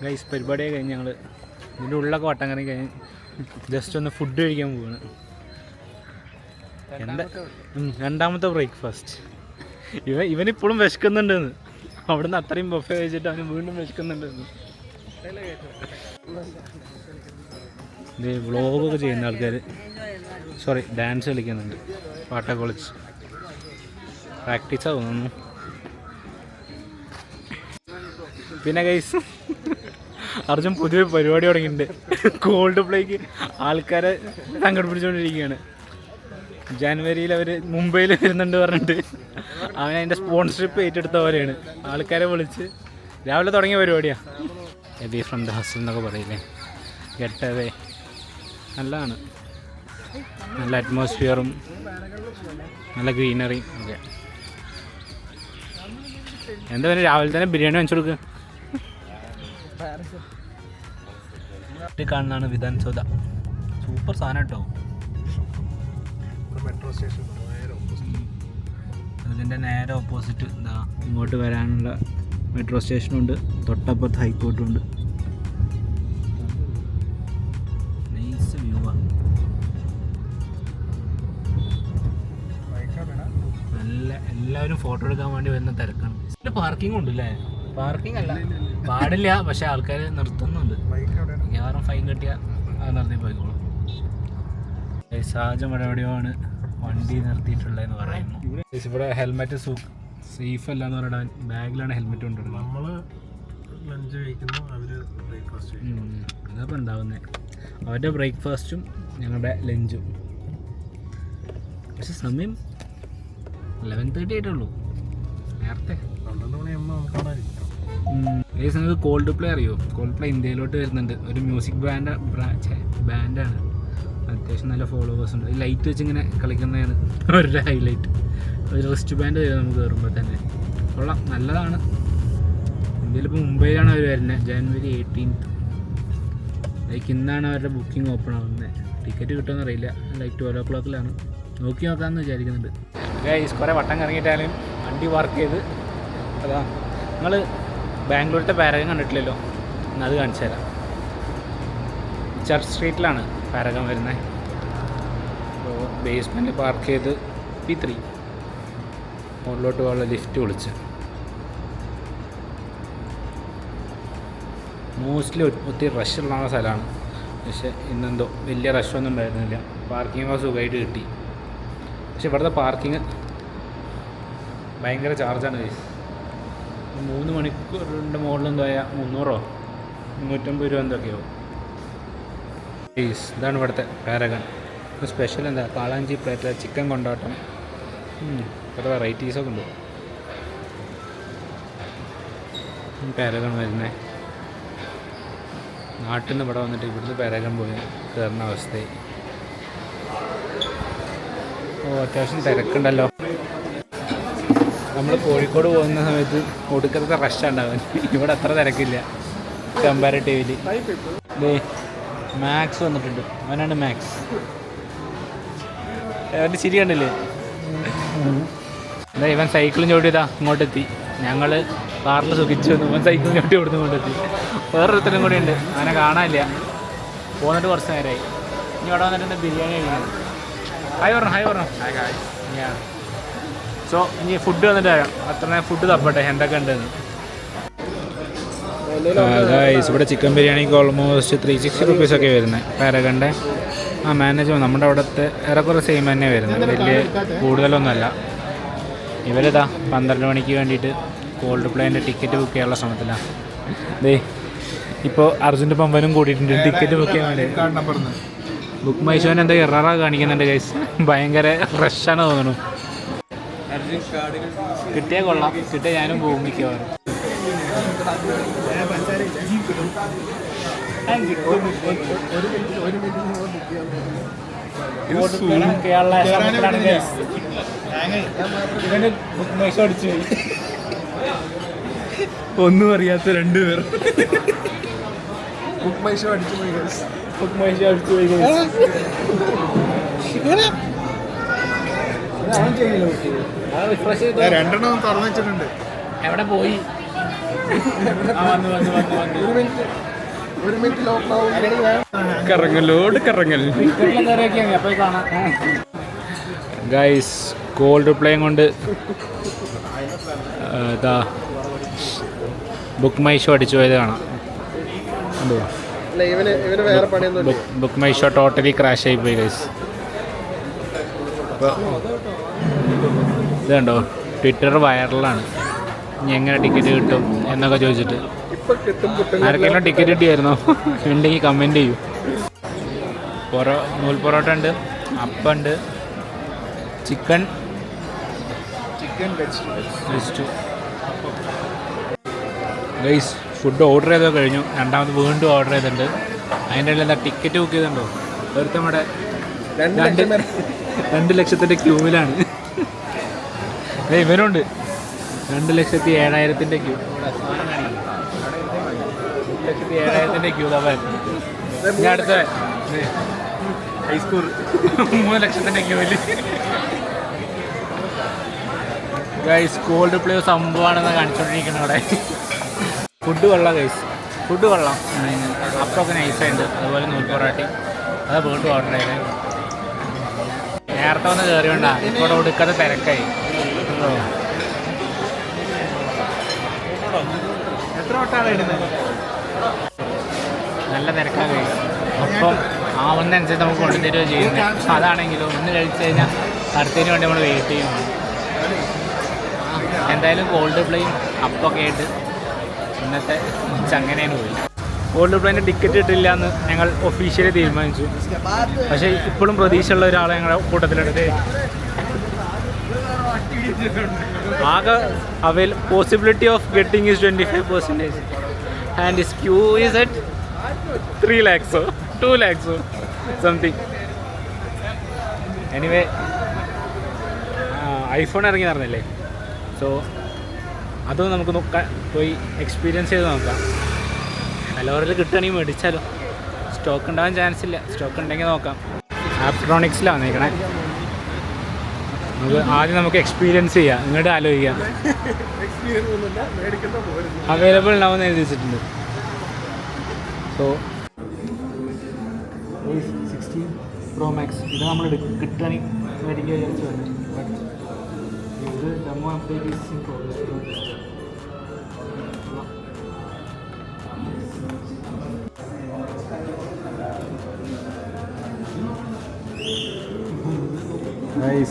Guys പരിപാടിയൊക്കെ കഴിഞ്ഞ് ഞങ്ങൾ ഇതിൻ്റെ ഉള്ളിലൊക്കെ വട്ടം കറങ്ങി കഴിഞ്ഞ് ജസ്റ്റ് ഒന്ന് ഫുഡ് കഴിക്കാൻ പോവാണ്. എന്താ രണ്ടാമത്തെ ബ്രേക്ക്ഫാസ്റ്റ്. ഇവനിപ്പോഴും വിശക്കുന്നുണ്ടെന്ന്. അവിടെ നിന്ന് അത്രയും ബൊഫെ കഴിച്ചിട്ട് അവന് വീണ്ടും വിശക്കുന്നുണ്ടെന്ന്. ഇത് വ്ളോഗൊക്കെ ചെയ്യുന്ന ആൾക്കാർ, സോറി ഡാൻസ് കളിക്കുന്നുണ്ട്, പാട്ടൊക്കെ കളിച്ച് പ്രാക്ടീസാണ് തോന്നുന്നു. പിന്നെ ഗൈസ് അർജുൻ പുതിയൊരു പരിപാടി തുടങ്ങിയിട്ടുണ്ട്. കോൾഡ് പ്ലേക്ക് ആൾക്കാരെ സംഘടിപ്പിച്ചുകൊണ്ടിരിക്കുകയാണ്. ജനുവരിയിൽ അവർ മുംബൈയിൽ വരുന്നുണ്ട് പറഞ്ഞിട്ട് അവൻ അതിൻ്റെ സ്പോൺസർഷിപ്പ് ഏറ്റെടുത്ത പോലെയാണ്. ആൾക്കാരെ വിളിച്ച് രാവിലെ തുടങ്ങിയ പരിപാടിയാണ്. എബി ഫ്രം ദ ഹസിൽ എന്നൊക്കെ പറയില്ലേ, ഗെറ്റ് അവേ. നല്ലതാണ്, നല്ല അറ്റ്മോസ്ഫിയറും നല്ല ഗ്രീനറിയും ഒക്കെ. എന്താ പറയുക, രാവിലെ തന്നെ ബിരിയാണി വാങ്ങിച്ചു കൊടുക്കുക. കാണുന്നതാണ് വിധാൻ സൗദ. സൂപ്പർ സാധനം കേട്ടോ. മെട്രോ സ്റ്റേഷൻ അതിൻ്റെ നേരെ ഓപ്പോസിറ്റ് എന്താ ഇങ്ങോട്ട് വരാനുള്ള മെട്രോ സ്റ്റേഷനുണ്ട്, തൊട്ടപ്പുറത്ത് ഹൈക്കോർട്ടും ഉണ്ട്. നൈസ് വ്യൂ ആണ്. നല്ല എല്ലാവരും ഫോട്ടോ എടുക്കാൻ വേണ്ടി വരുന്ന തിരക്കാണ്. ഇതിൻ്റെ പാർക്കിംഗ് ഉണ്ടല്ലേ? പാർക്കിംഗ് അല്ല, പാടില്ല, പക്ഷെ ആൾക്കാർ നിർത്തുന്നുണ്ട്. മിക്കവാറും ഫൈൻ കിട്ടിയാൽ അത് നിർത്തി പോയിക്കോളും. സഹജം എവിടെയോ വണ്ടി നിർത്തിയിട്ടുള്ളതെന്ന് പറയുന്നു. ഇവിടെ ഹെൽമെറ്റ് സേഫ് അല്ല എന്ന് പറഞ്ഞാൽ ബാഗിലാണ് ഹെൽമെറ്റ് കൊണ്ടിടുന്നത്. നമ്മൾ ലഞ്ച് കഴിക്കുന്നു, അവർ ബ്രേക്ക്ഫാസ്റ്റ് കഴിക്കുന്നു. അതപ്പോൾ ഉണ്ടാവുന്നത് അവരുടെ ബ്രേക്ക്ഫാസ്റ്റും ഞങ്ങളുടെ ലഞ്ചും. പക്ഷെ സമയം 11:30 ആയിട്ടുള്ളൂ, നേരത്തെ. 12 മണിയാകുമ്പോൾ നമുക്ക് കാണാനിരിക്കാം. നിങ്ങൾക്ക് കോൾഡ് പ്ലേ അറിയോ? കോൾഡ് പ്ലേ ഇന്ത്യയിലോട്ട് വരുന്നുണ്ട്. ഒരു മ്യൂസിക് ബാൻഡാണ്. അത്യാവശ്യം നല്ല ഫോളോവേഴ്സ് ഉണ്ട്. ഈ ലൈറ്റ് വെച്ച് ഇങ്ങനെ കളിക്കുന്നതാണ് അവരുടെ ഹൈലൈറ്റ്. ഒരു റിസ്റ്റ് ബാൻഡ് തരും നമുക്ക് കയറുമ്പോൾ തന്നെ. കൊള്ളാം, നല്ലതാണ്. ഇന്ത്യയിലിപ്പോൾ മുംബൈയിലാണ് അവർ വരുന്നത്, January 18th. ലൈക്ക് ഇന്നാണ് അവരുടെ ബുക്കിംഗ് ഓപ്പൺ ആവുന്നത്. ടിക്കറ്റ് കിട്ടുമെന്ന് അറിയില്ല. ലൈക്ക് 12 o'clock നോക്കി നോക്കാമെന്ന് വിചാരിക്കുന്നുണ്ട്. കുറേ വട്ടം കറങ്ങിയിട്ടാലും വണ്ടി പാർക്ക് ചെയ്ത് അതാ. നിങ്ങൾ ബാംഗ്ലൂരിലത്തെ പാരഗൺ കണ്ടിട്ടില്ലല്ലോ, എന്നാൽ അത് കാണിച്ചു തരാം. ചർച്ച് സ്ട്രീറ്റിലാണ് പാരഗൺ വരുന്നത്. അപ്പോൾ ബേസ്മെൻറ്റിൽ പാർക്ക് ചെയ്ത് P3 മുകളിലോട്ട് പോകാനുള്ള ലിഫ്റ്റ് വിളിച്ച്. മോസ്റ്റ്ലി ഒത്തിരി റഷുള്ള സ്ഥലമാണ്, പക്ഷേ ഇന്നെന്തോ വലിയ റഷൊന്നും ഉണ്ടായിരുന്നില്ല. പാർക്കിംഗ് ഒക്കെ സുഖമായിട്ട് കിട്ടി. പക്ഷെ ഇവിടുത്തെ പാർക്കിങ് ഭയങ്കര ചാർജാണ്. 3 മണിക്കൂറിൻ്റെ മുകളിൽ എന്തോ 300 350 രൂപ എന്തൊക്കെയോ. ഇതാണ് ഇവിടുത്തെ പാരഗൺ. സ്പെഷ്യൽ എന്താ, കാളാഞ്ചി പ്ലേറ്റ്, ചിക്കൻ കൊണ്ടാട്ടം, കുറേ വെറൈറ്റീസൊക്കെ ഉണ്ട്. പാരഗൺ വരുന്നത് നാട്ടിൽ നിന്ന് ഇവിടെ വന്നിട്ട് ഇവിടുന്ന് പാരഗൺ പോയി കയറുന്ന അവസ്ഥയായി. അത്യാവശ്യം തിരക്കുണ്ടല്ലോ. നമ്മൾ കോഴിക്കോട് പോകുന്ന സമയത്ത് ഒടുക്കത്തെ റഷ് ഉണ്ടാവാൻ. ഇവിടെ അത്ര തിരക്കില്ല കമ്പാരിറ്റീവ്ലി. മാക്സ് വന്നിട്ടുണ്ട്, അവനാണ് മാക്സ്. അവൻ്റെ ചിരി കണ്ടില്ലേ? എന്താ ഇവൻ സൈക്കിളും ചോട്ടിയതാ ഇങ്ങോട്ടെത്തി. ഞങ്ങൾ കാറിൽ സുഖിച്ചു വന്നു, ഇവൻ സൈക്കിളും ചോട്ടി കൊടുത്ത് ഇങ്ങോട്ടെത്തി. വേറൊരുത്തരും കൂടി ഉണ്ട്, അവനെ കാണാനില്ല. പോന്നിട്ട് കുറച്ച് നേരമായി. ഇനി അവിടെ വന്നിട്ട് ബിരിയാണി കഴിക്കണം. ഹായ് പറഞ്ഞു. സോ ഇനി ഫുഡ് വന്നിട്ട് തരാം. അത്ര നേരം ഫുഡ് തപ്പട്ടെ എന്തൊക്കെ ഉണ്ടെന്ന്. ഇവിടെ ചിക്കൻ ബിരിയാണിക്ക് ഓൾമോസ്റ്റ് 360 rupees വരുന്നത്. പാരഗണിൻ്റെ മാനേജർ നമ്മുടെ അവിടുത്തെ ഏറെക്കുറെ സെയിം തന്നെ വരുന്നത്, വലിയ കൂടുതലൊന്നുമല്ല. ഇവരിതാ 12 മണിക്ക് വേണ്ടിയിട്ട് കോൾഡ് പ്ലേൻ്റെ ടിക്കറ്റ് ബുക്ക് ചെയ്യാനുള്ള ശ്രമത്തിലാണ്. ഇപ്പോൾ അർജുൻ്റെ പമ്പനും കൂടിയിട്ടുണ്ട് ടിക്കറ്റ് ബുക്ക് ചെയ്യാൻ വേണ്ടി. ബുക്ക് മൈ ഷോന് എന്താ എററാ കാണിക്കുന്നുണ്ട് ഗൈസ്. ഭയങ്കര റഷാണ് തോന്നുന്നു. കിട്ടിയാൽ കൊള്ളാം, കിട്ടിയാൽ ഞാനും പോകും മിക്കവാറും. ഒന്നും അറിയാത്ത 2 പേർ ബുക്ക് മൈ ഷോ അടിച്ചു പോയി. രണ്ടെണ്ണം തുറന്നു വെച്ചിട്ടുണ്ട്. എവിടെ പോയി? ഒരു മിനിറ്റ് ലോക്ക്ഡൗൺ കറങ്ങലോട് കറങ്ങൽ. ഗൈസ് കോൾഡ് പ്ലേയും കൊണ്ട് ഇതാ ബുക്ക് മൈ ഷോ അടിച്ചു പോയത് കാണാം. Book my show totally crash ആയി പോയി ഗൈസ്. അപ്പോൾ ഇത് കണ്ടോ, ട്വിറ്റർ വൈറലാണ്. ഇനി എങ്ങനെ ടിക്കറ്റ് കിട്ടും എന്നൊക്കെ ചോദിച്ചിട്ട്. ആർക്കെങ്കിലും ടിക്കറ്റ് കിട്ടിയായിരുന്നോ? ഉണ്ടെങ്കിൽ കമൻറ്റ് ചെയ്യൂ. നൂൽ പൊറോട്ട ഉണ്ട്, അപ്പുണ്ട്, ചിക്കൻ വെച്ചു. ഗൈസ് ഫുഡ് ഓർഡർ ചെയ്തോ കഴിഞ്ഞു. രണ്ടാമത് വീണ്ടും ഓർഡർ ചെയ്തിട്ടുണ്ട്. അതിൻ്റെ ഇടയിൽ എന്താ ടിക്കറ്റ് ബുക്ക് ചെയ്തിട്ടുണ്ടോ? ഒരുത്ത നമ്മുടെ 2 ലക്ഷത്തിൻ്റെ ക്യൂവിലാണ്. ഇവനുണ്ട് 2,07,000 ക്യൂ. 2,07,000 ക്യൂ. ഇനി അടുത്ത ഹൈസ്കൂൾ 3 ലക്ഷത്തിൻ്റെ ക്യൂവിൽ. ഗൈസ് കോൾഡ് പ്ലേ സംഭവമാണെന്ന് കാണിച്ചുകൊണ്ടിരിക്കുന്നത് അവിടെ. ഫുഡ് കൊള്ളാം ഗൈസ്, ഫുഡ് കൊള്ളാം. അപ്പൊക്കെ നൈസായിട്ട്. അതുപോലെ നൂൽ പൊറാട്ടി അത് വീണ്ടും ഓർഡർ ചെയ്തത്. നേരത്തെ വന്ന് കയറി വേണ്ട, ഇപ്പോൾ ഒടുക്കാതെ തിരക്കായി. എത്ര വട്ടാണ് ഇടുന്നത്? നല്ല തിരക്കാണ് ഗൈസ്. അപ്പം ആവുന്നതനുസരിച്ച് നമുക്ക് കൊണ്ടുതരുകയോ ചെയ്യുന്നത്. അതാണെങ്കിലും ഒന്ന് കഴിച്ച് കഴിഞ്ഞാൽ അടുത്തതിന് വേണ്ടി നമ്മൾ വെയിറ്റ് ചെയ്യും. എന്തായാലും കോൾഡ് പ്ലേയും അപ്പൊക്കെ ആയിട്ട് ഇന്നത്തെ അങ്ങനെയാണ് പോയി. കോൾഡ് പ്ലേൻ്റെ ടിക്കറ്റ് കിട്ടില്ല എന്ന് ഞങ്ങൾ ഒഫീഷ്യലി തീരുമാനിച്ചു. പക്ഷേ ഇപ്പോഴും പ്രതീക്ഷയുള്ള ഒരാളെ ഞങ്ങളുടെ കൂട്ടത്തിലെടുത്ത് ആകെ possibility of getting is 25%. And is queue is at 3 lakhs 2 lakhs something. Anyway iPhone ഇറങ്ങി നടന്നില്ലേ, സോ അതും നമുക്ക് പോയി എക്സ്പീരിയൻസ് ചെയ്ത് നോക്കാം. അലോറിൽ കിട്ടുകയാണെങ്കിൽ മേടിച്ചാലോ. സ്റ്റോക്ക് ഉണ്ടാകാൻ ചാൻസ് ഇല്ല. സ്റ്റോക്ക് ഉണ്ടെങ്കിൽ നോക്കാം. ആപ്ട്രോണിക്സിലാണ് വന്നിരിക്കണേ. ആദ്യം നമുക്ക് എക്സ്പീരിയൻസ് ചെയ്യാം, ഇങ്ങോട്ട് ആലോചിക്കാം. അവൈലബിൾ ഉണ്ടാവുമെന്ന് എഴുതി വെച്ചിട്ടുണ്ട്. സോ 16 Pro Max ഇത് നമ്മൾ കിട്ടുകയാണെങ്കിൽ മേടിക്കുക വിചാരിച്ചു വന്നു. ഇത് ഡെമോ അപ്ഡേറ്റ് ഇൻ പ്രോഗ്രസ്.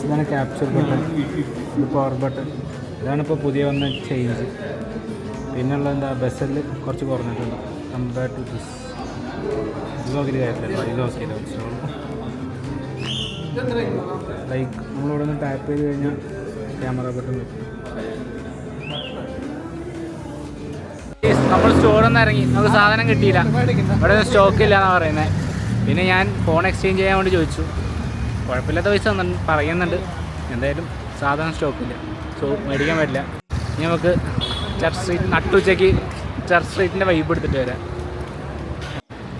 ഇതാണ് ക്യാപ്ചർ ബട്ടൺ, ഇത് പവർ ബട്ടൺ. ഇതാണിപ്പോൾ പുതിയ വന്ന ചേഞ്ച്. പിന്നെയുള്ള എന്താ ബസ്സിൽ കുറച്ച് കുറഞ്ഞിട്ടുണ്ട് കമ്പയർ ടു ദിസ്. ഇത് നോക്കിയിട്ട് കാര്യമില്ല, ഇത് നോക്കിയില്ല. ലൈക്ക് നമ്മളിവിടെ നിന്ന് ടാപ്പ് ചെയ്ത് കഴിഞ്ഞാൽ ക്യാമറ ബട്ടൺ വരും. നമ്മൾ സ്റ്റോറിൽ നിന്ന് ഇറങ്ങി, നമുക്ക് സാധനം കിട്ടിയില്ല. ഇവിടെ സ്റ്റോക്ക് ഇല്ല എന്നാണ് പറയുന്നത്. പിന്നെ ഞാൻ ഫോൺ എക്സ്ചേഞ്ച് ചെയ്യാൻ വേണ്ടി ചോദിച്ചു. കുഴപ്പമില്ലാത്ത പൈസ പറയുന്നുണ്ട്. എന്തായാലും സാധനം സ്റ്റോക്കില്ല, സോ മേടിക്കാൻ പറ്റില്ല. ഇനി നമുക്ക് ചർച്ച് സ്ട്രീറ്റ് നട്ടുച്ചയ്ക്ക് ചർച്ച് സ്ട്രീറ്റിൻ്റെ വൈബ് എടുത്തിട്ട് വരാം.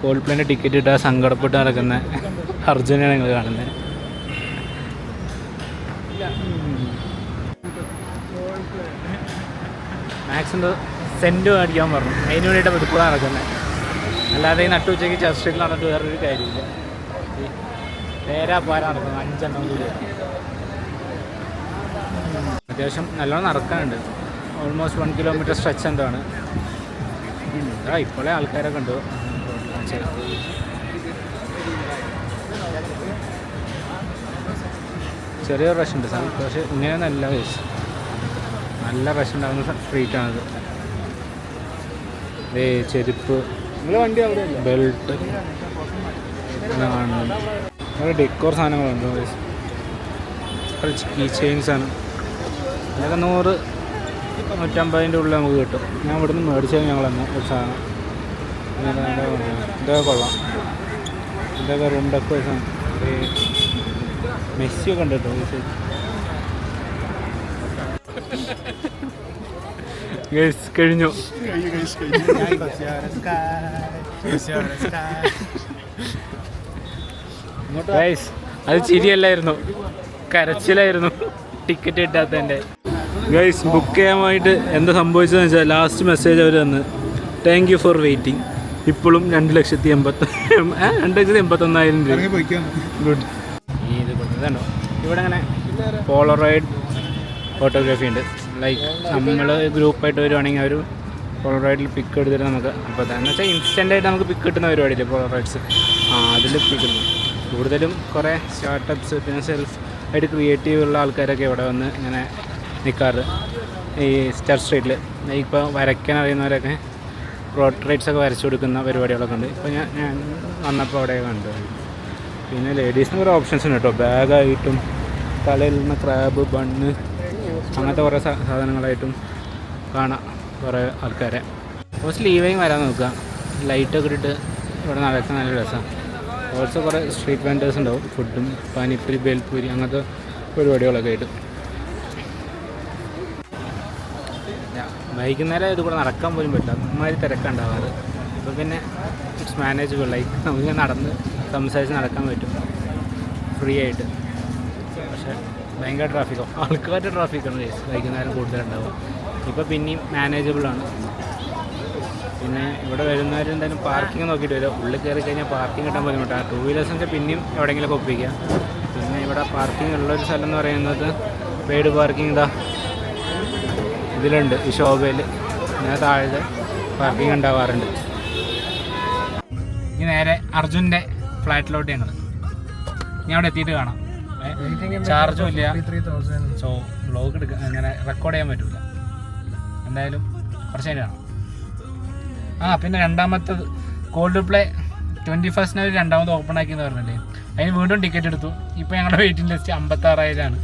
കോൾഡ് പ്ലേൻ്റെ ടിക്കറ്റ് ഇട്ടാൽ സങ്കടപ്പെട്ട് നടക്കുന്ന അർജുനാണ് നിങ്ങൾ കാണുന്നത്. മാക്സിൻ്റെ സെൻറ്റ് മേടിക്കാൻ പറഞ്ഞു. അതിന് വേണ്ടിയിട്ട് വെടുക്കുക നടക്കുന്നത്. അല്ലാതെ ഈ നട്ടുച്ചയ്ക്ക് ചർച്ച് സ്ട്രീറ്റിൽ നടന്നിട്ട് വേറൊരു കാര്യമില്ല. നേരാ പോരാ നടക്കുന്നത് 5 എണ്ണം കൂടി. അത്യാവശ്യം നല്ലോണം നടക്കാനുണ്ട്. ഓൾമോസ്റ്റ് 1 കിലോമീറ്റർ സ്ട്രെച്ച് എന്താണ്. ഇപ്പോഴേ ആൾക്കാരൊക്കെ ഉണ്ട്. ചെറിയ റഷ് ഉണ്ട് സാർ, പക്ഷേ ഇങ്ങനെ നല്ല വയസ്സ് നല്ല റഷ് ഉണ്ടാകുന്ന സ്ട്രീറ്റാണിത്. ചെരുപ്പ്, ബെൽറ്റ് അങ്ങനെ കാണുന്നുണ്ട്. അവിടെ ഡെക്കോർ സാധനങ്ങളുണ്ട്. കീ ചെയിൻസ് ആണ്. അതൊക്കെ 100-150 ഉള്ളിൽ നമുക്ക് കിട്ടും. ഞാൻ ഇവിടുന്ന് മേടിച്ചത് ഞങ്ങളെന്ന് ഒരു സാധനം. ഇതൊക്കെ കൊള്ളാം. ഇതൊക്കെ റൂം ഡെക്കോറേഷൻ. മെസ്സിയൊക്കെ ഉണ്ട് കേട്ടോ. കഴിഞ്ഞു. അത് ചിരിയല്ലായിരുന്നു, കരച്ചിലായിരുന്നു ടിക്കറ്റ് കിട്ടാത്തതിൻ്റെ. ഗൈസ് ബുക്ക് ചെയ്യാനായിട്ട് എന്താ സംഭവിച്ചതെന്ന് വെച്ചാൽ ലാസ്റ്റ് മെസ്സേജ് അവർ തന്ന് താങ്ക് യു ഫോർ വെയിറ്റിംഗ്. ഇപ്പോഴും 2,81,000 രൂപ. ഗുഡ്. ഈ ഇത് കൊടുത്തതുണ്ടോ ഇവിടെ അങ്ങനെ പോളറോയിഡ് ഫോട്ടോഗ്രാഫി ഉണ്ട്. ലൈക്ക് നമ്മൾ ഗ്രൂപ്പായിട്ട് വരുവാണെങ്കിൽ അവർ പോളറോയിഡിൽ പിക്ക് എടുത്തിട്ട് നമുക്ക് അപ്പോൾ എന്ന് വെച്ചാൽ ഇൻസ്റ്റൻ്റായിട്ട് നമുക്ക് പിക്ക് കിട്ടുന്ന പരിപാടിയില്ലേ പോളറോയിഡ്സ്, അതിൽ പിക്ക് കിട്ടുന്നു. കൂടുതലും കുറേ സ്റ്റാർട്ടപ്പ്സ് പിന്നെ സെൽഫ് ആയിട്ട് ക്രിയേറ്റീവ് ഉള്ള ആൾക്കാരൊക്കെ ഇവിടെ വന്ന് ഇങ്ങനെ നിൽക്കാറ്. ഈ സ്റ്റാർ സ്ട്രീറ്റിൽ ഇപ്പോൾ വരയ്ക്കാൻ അറിയുന്നവരൊക്കെ പോർട്രേറ്റ്സ് ഒക്കെ വരച്ചു കൊടുക്കുന്ന പരിപാടികളൊക്കെ ഉണ്ട്. ഇപ്പോൾ ഞാൻ വന്നപ്പോൾ അവിടെ കണ്ടു. പിന്നെ ലേഡീസിന് കുറേ ഓപ്ഷൻസ് ഉണ്ട് കേട്ടോ. ബാഗായിട്ടും തലയിൽ നിന്ന് ക്രാബ് ബണ്ണ് അങ്ങനത്തെ കുറേ സാധനങ്ങളായിട്ടും കാണാം കുറേ ആൾക്കാരെ. കുറച്ച് ലീവായും വരാൻ നോക്കുക. ലൈറ്റൊക്കെ ഇട്ടിട്ട് ഇവിടെ നടക്കാൻ നല്ല രസമാണ്. ഓൾസോ കുറേ സ്ട്രീറ്റ് വെൻഡേഴ്സ് ഉണ്ടാവും. ഫുഡും പാനിപ്പൂരി ബേൽപൂരി അങ്ങനത്തെ പരിപാടികളൊക്കെ ആയിട്ട്. വൈകുന്നേരം ഇത് കൂടെ നടക്കാൻ പോലും പറ്റില്ല, അമ്മമാതിരി തിരക്കുണ്ടാവാറ്. അപ്പോൾ പിന്നെ ഇറ്റ്സ് മാനേജബിൾ. ലൈക്ക് നമുക്ക് നടന്ന് സംസാരിച്ച് നടക്കാൻ പറ്റും ഫ്രീ ആയിട്ട്. പക്ഷേ ഭയങ്കര ട്രാഫിക്കോ, ആൾക്കാരുടെ ട്രാഫിക്കാണ് വൈകുന്നേരം കൂടുതലുണ്ടാവുക. ഇപ്പോൾ പിന്നെയും മാനേജബിളാണ്. പിന്നെ ഇവിടെ വരുന്നവരെന്തായാലും പാർക്കിംഗ് നോക്കിയിട്ട് വരും. ഉള്ളിൽ കയറി കഴിഞ്ഞാൽ പാർക്കിംഗ് കിട്ടാൻ ബുദ്ധിമുട്ടാണ്. 2 വീലേഴ്സിൻ്റെ പിന്നെയും എവിടെയെങ്കിലുമൊക്കെ ഒപ്പിക്കുക. പിന്നെ ഇവിടെ പാർക്കിംഗ് ഉള്ളൊരു സ്ഥലം എന്ന് പറയുന്നത് പെയ്ഡ് പാർക്കിംഗ് ഇതാ ഇതിലുണ്ട്. ഈ ശോഭയിൽ ഞാൻ താഴെ പാർക്കിംഗ് ഉണ്ടാവാറുണ്ട്. ഇനി നേരെ അർജുൻ്റെ ഫ്ലാറ്റിലോട്ട് ഞങ്ങൾ ഞാൻ അവിടെ എത്തിയിട്ട് കാണാം. ചാർജും ഇല്ല. സോ വ്ളോഗ് എടുക്കുക അങ്ങനെ റെക്കോർഡ് ചെയ്യാൻ പറ്റില്ല. എന്തായാലും കുറച്ച് നേരം കാണാം. പിന്നെ രണ്ടാമത്തത് കോൾഡ് പ്ലേ 21st രണ്ടാമത് ഓപ്പൺ ആക്കിയെന്ന് പറഞ്ഞല്ലേ, അതിന് വീണ്ടും ടിക്കറ്റ് എടുത്തു. ഇപ്പോൾ ഞങ്ങളുടെ വെയിറ്റിംഗ് ലിസ്റ്റ് 56,000 ആണ്.